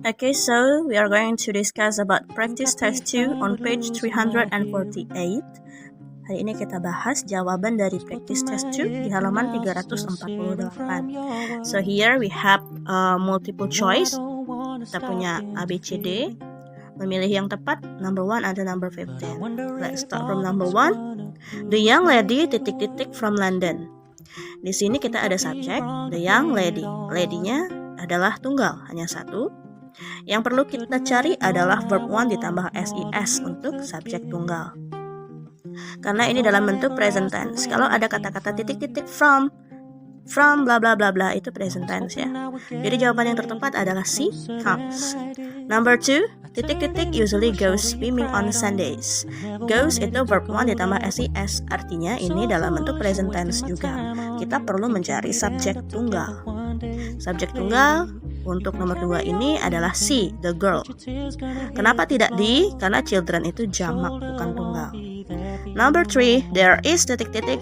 Okay, so we are going to discuss about practice test 2 on page 348. Hari ini kita bahas jawaban dari practice test 2 di halaman 348. So here we have multiple choice. Kita punya A, B, C, D. Memilih yang tepat, number 1 atau number 15. Let's start from number 1. The young lady ... from London. Di sini kita ada subjek, the young lady. Lady-nya adalah tunggal, hanya satu. Yang perlu kita cari adalah verb 1 ditambah SIS untuk subjek tunggal. Karena ini dalam bentuk present tense. Kalau ada kata-kata ... from bla bla bla bla, itu present tense ya. Jadi jawaban yang tertepat adalah C, comes. Number 2, ... usually goes swimming on Sundays. Goes itu verb 1 ditambah SIS, artinya ini dalam bentuk present tense juga. Kita perlu mencari subjek tunggal. Subjek tunggal untuk nomor 2 ini adalah C, the girl. Kenapa tidak di? Karena children itu jamak, bukan tunggal. Number 3, there is ...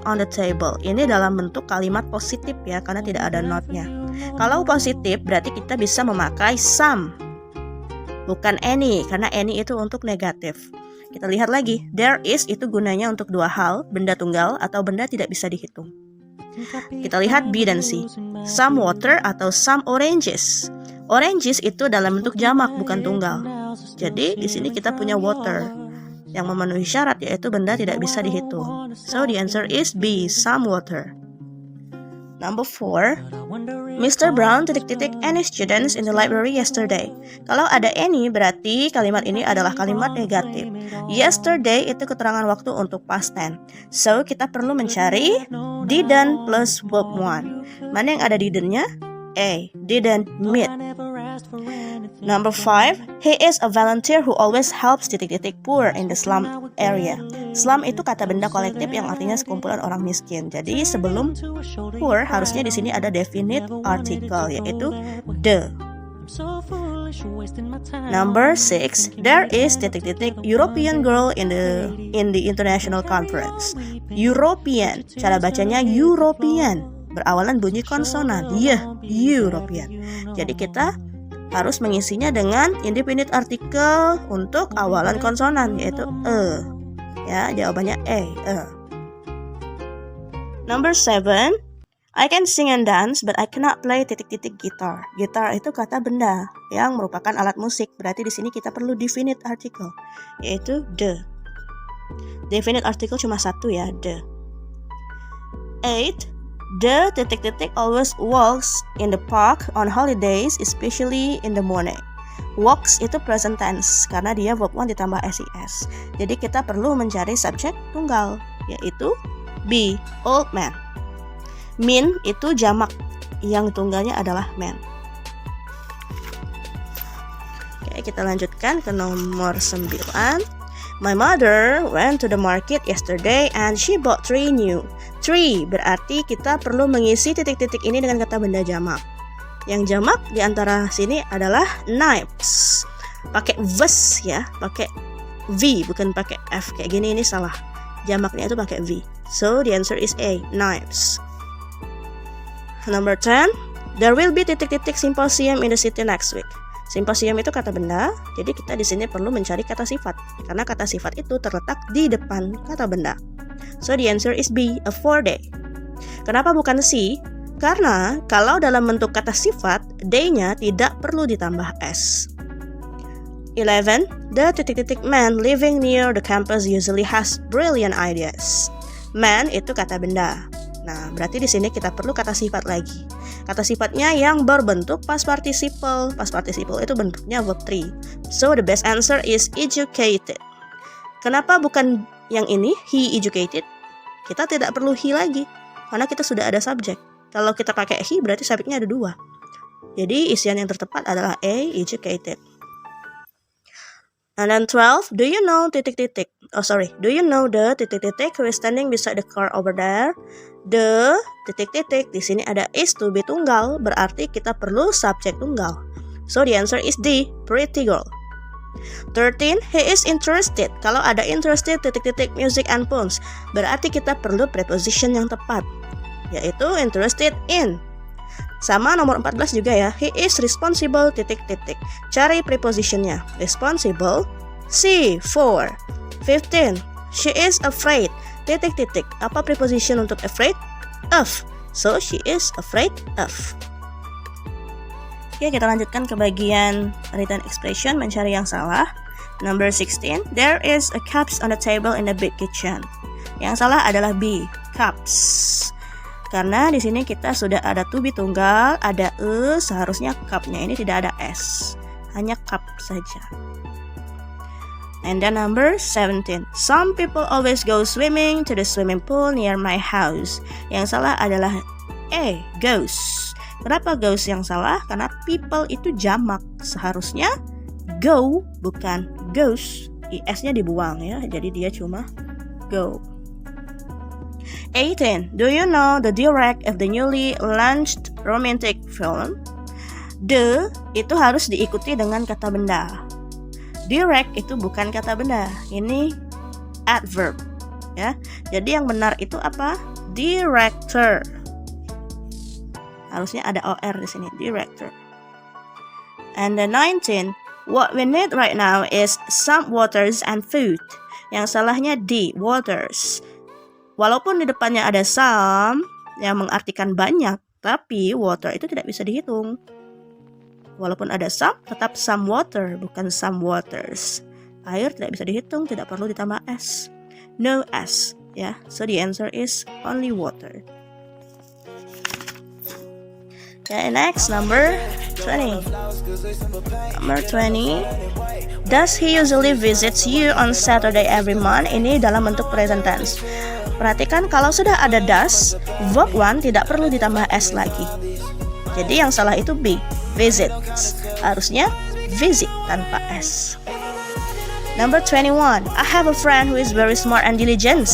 on the table. Ini dalam bentuk kalimat positif ya, karena tidak ada not-nya. Kalau positif berarti kita bisa memakai some, bukan any, karena any itu untuk negatif. Kita lihat lagi, there is itu gunanya untuk dua hal, benda tunggal atau benda tidak bisa dihitung. Kita lihat B dan C. Some water atau some oranges. Oranges itu dalam bentuk jamak, bukan tunggal. Jadi di sini kita punya water yang memenuhi syarat, yaitu benda tidak bisa dihitung. So the answer is B, some water. Number 4, Mr. Brown ... any students in the library yesterday. Kalau ada any berarti kalimat ini adalah kalimat negatif. Yesterday itu keterangan waktu untuk past tense. So kita perlu mencari didn't plus verb 1. Mana yang ada didn't-nya? A, didn't meet. Number 5, he is a volunteer who always helps ... poor in the slum area. Slum itu kata benda kolektif yang artinya sekumpulan orang miskin. Jadi sebelum poor harusnya di sini ada definite article, yaitu the. Number 6, there is ... European girl in the international conference. European, cara bacanya European, berawalan bunyi konsonan. European. Jadi kita harus mengisinya dengan indefinite article untuk awalan konsonan, yaitu e. Ya, jawabannya A, e. Number 7, I can sing and dance but I cannot play ... guitar. Gitar itu kata benda yang merupakan alat musik. Berarti di sini kita perlu definite article, yaitu the. Definite article cuma satu ya, the. 8, the ... always walks in the park on holidays, especially in the morning. Walks itu present tense karena dia verb 1 ditambah SIS. Jadi kita perlu mencari subjek tunggal, yaitu B, old man. Mean itu jamak, yang tunggalnya adalah man. Oke, kita lanjutkan ke nomor 9. My mother went to the market yesterday and she bought 3 new. 3 berarti kita perlu mengisi titik-titik ini dengan kata benda jamak. Yang jamak di antara sini adalah knives. Pakai vs ya, pakai V bukan pakai F. Kayak gini ini salah. Jamaknya itu pakai V. So the answer is A, knives. Number 10, there will be ... symposium in the city next week. Symposium itu kata benda, jadi kita di sini perlu mencari kata sifat, karena kata sifat itu terletak di depan kata benda. So the answer is B, a 4-day. Kenapa bukan C? Karena kalau dalam bentuk kata sifat, day-nya tidak perlu ditambah S. 11, the ... man living near the campus usually has brilliant ideas. Man itu kata benda. Nah, berarti di sini kita perlu kata sifat lagi. Kata sifatnya yang berbentuk past participle. Past participle itu bentuknya verb 3. So the best answer is educated. Kenapa bukan yang ini, he educated? Kita tidak perlu he lagi, karena kita sudah ada subjek. Kalau kita pakai he berarti subjeknya ada 2. Jadi isian yang tertepat adalah A, educated. And then 12, do you know ... do you know the ... who is standing beside the car over there? The ... di sini ada is to be tunggal, berarti kita perlu subjek tunggal. So the answer is D, pretty girl. 13, he is interested. Kalau ada interested ... music and poems, berarti kita perlu preposition yang tepat, yaitu interested in. Sama nomor 14 juga ya. He is responsible titik-titik. Cari prepositionnya. Responsible. C4. 15. She is afraid titik-titik. Apa preposition untuk afraid? Of. So she is afraid of. Oke, kita lanjutkan ke bagian written expression, mencari yang salah. Number 16. There is a cups on the table in the big kitchen. Yang salah adalah B, cups. Karena di sini kita sudah ada to be tunggal, ada seharusnya cup-nya ini tidak ada s. Hanya cup saja. And then number 17. Some people always go swimming to the swimming pool near my house. Yang salah adalah A, goes. Kenapa goes yang salah? Karena people itu jamak. Seharusnya go bukan goes. IS-nya dibuang ya. Jadi dia cuma go. 18. Do you know the direct of the newly launched romantic film? The itu harus diikuti dengan kata benda. Direct itu bukan kata benda. Ini adverb ya. Jadi yang benar itu apa? Director. Harusnya ada OR di sini, director. And the 19, what we need right now is some waters and food. Yang salahnya D, waters. Walaupun di depannya ada some yang mengartikan banyak, tapi water itu tidak bisa dihitung. Walaupun ada some, tetap some water, bukan some waters. Air tidak bisa dihitung, tidak perlu ditambah S. No S, ya. So the answer is only water. Okay, next, number 20. Number 20. Does he usually visits you on Saturday every month? Ini dalam bentuk present tense. Perhatikan kalau sudah ada does, verb 1 tidak perlu ditambah S lagi. Jadi yang salah itu B, visits. Harusnya visit tanpa S. Number 21. I have a friend who is very smart and diligent.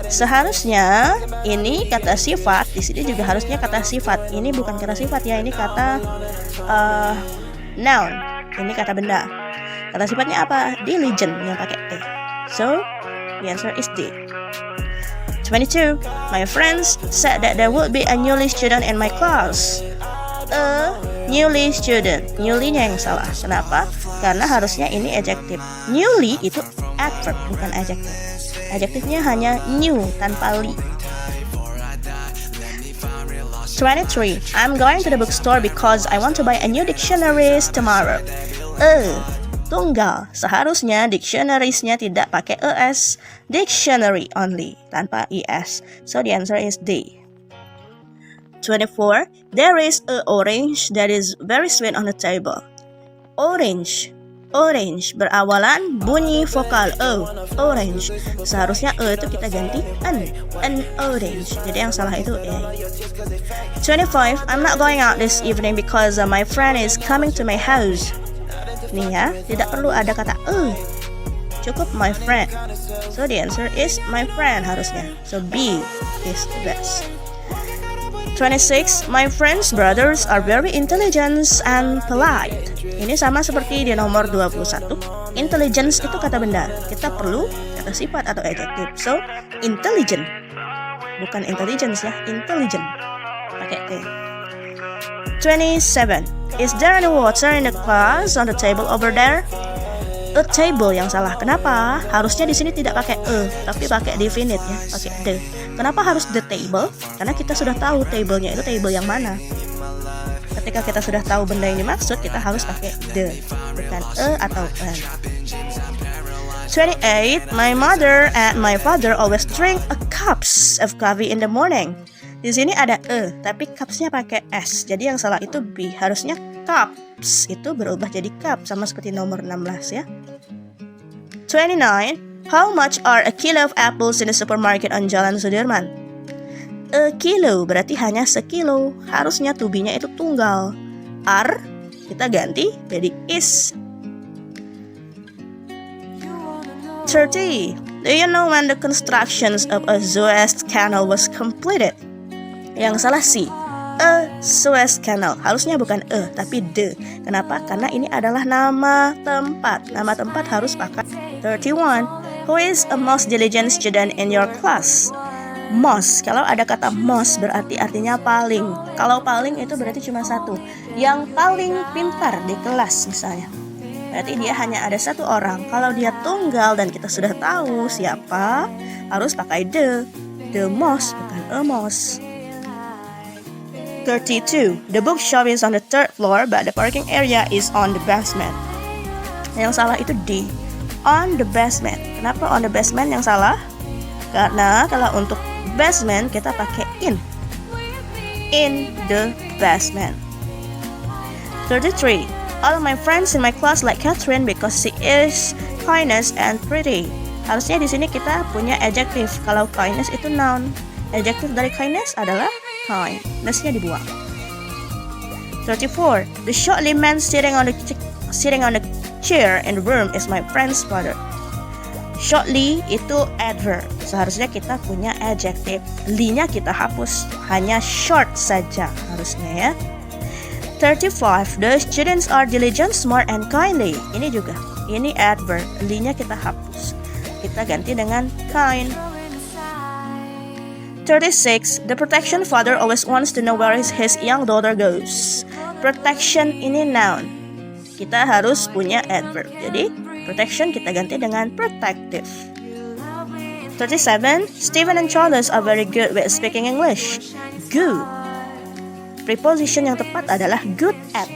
Seharusnya ini kata sifat, di sini juga harusnya kata sifat. Ini bukan kata sifat ya, ini kata noun. Ini kata benda. Kata sifatnya apa? Diligent yang pakai T. So, the answer is D. 22. My friends said that there would be a newly student in my class. A newly student. Newly-nya yang salah. Kenapa? Karena harusnya ini adjective. Newly itu adverb, bukan adjective. Adjektifnya hanya new tanpa li. 23. I'm going to the bookstore because I want to buy a new dictionaries tomorrow. Tunggal. Seharusnya dictionaries-nya tidak pakai es. Dictionary only tanpa es. So the answer is D. 24. There is a orange that is very sweet on the table. Orange. Orange berawalan bunyi vokal O, orange. Seharusnya E itu kita ganti an orange. Jadi yang salah itu E. 25. I'm not going out this evening because my friend is coming to my house. Nih ya, tidak perlu ada kata E. Cukup my friend. So the answer is my friend harusnya. So B is the best. 26. My friends' brothers are very intelligent and polite. Ini sama seperti di nomor 21. Intelligence itu kata benda. Kita perlu kata sifat atau adjective. So, intelligent. Bukan intelligence ya, intelligent. Pakai T. 27. Is there any water in the class on the table over there? A table yang salah. Kenapa? Harusnya di sini tidak pakai tapi pakai definite ya, pakai the. Kenapa harus the table? Karena kita sudah tahu table-nya itu table yang mana. Ketika kita sudah tahu benda yang dimaksud, kita harus pakai the, bukan atau an. 28. My mother and my father always drink a cups of coffee in the morning. Di sini ada tapi cups-nya pakai s. Jadi yang salah itu B. Harusnya cups itu berubah jadi cup, sama seperti nomor 16 ya. 29. How much are a kilo of apples in the supermarket on Jalan Sudirman? A kilo berarti hanya sekilo. Harusnya to be-nya itu tunggal. Are kita ganti jadi is. 30. Do you know when the constructions of a Suez Canal was completed? Yang salah C. A Suez Canal. Harusnya bukan tapi the. Kenapa? Karena ini adalah nama tempat. Nama tempat harus pakai 31. Who is a most diligent student in your class? Most. Kalau ada kata most berarti artinya paling. Kalau paling itu berarti cuma satu. Yang paling pintar di kelas misalnya. Berarti dia hanya ada satu orang. Kalau dia tunggal dan kita sudah tahu siapa, harus pakai the. The most, bukan a most. 32. The bookshop is on the third floor, but the parking area is on the basement. Yang salah itu D. On the basement. Kenapa on the basement yang salah? Karena kalau untuk basement kita pakai in. In the basement. 33. All my friends in my class like Catherine because she is kindness and pretty. Harusnya di sini kita punya adjective. Kalau kindness itu noun. Adjective dari kindness adalah kind. Ness-nya dibuang. 34. The shortly man sitting on the chair in the room is my friend's brother. Shortly itu adverb. Seharusnya kita punya adjective. Li-nya kita hapus. Hanya short saja harusnya ya. 35. The students are diligent, smart, and kindly. Ini juga. Ini adverb. Li-nya kita hapus. Kita ganti dengan kind. 36. The protection father always wants to know where his young daughter goes. Protection ini noun. Kita harus punya adverb. Jadi, protection kita ganti dengan protective. 37. Stephen and Charles are very good with speaking English. Good. Preposition yang tepat adalah good at,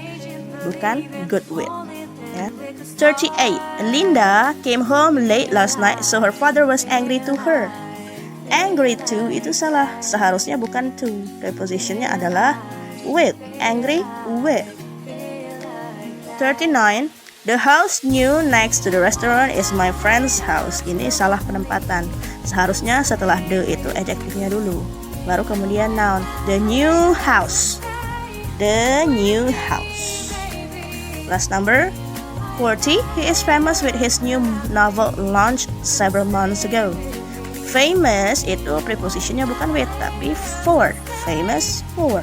bukan good with. Ya. 38. Linda came home late last night, so her father was angry to her. Angry to itu salah. Seharusnya bukan to. Prepositionnya adalah with. Angry with. 39. The house new next to the restaurant is my friend's house. Ini salah penempatan. Seharusnya setelah the itu adjektifnya dulu. Baru kemudian noun. The new house. The new house. Last number 40. He is famous with his new novel launched several months ago. Famous itu prepositionnya bukan with tapi for. Famous for.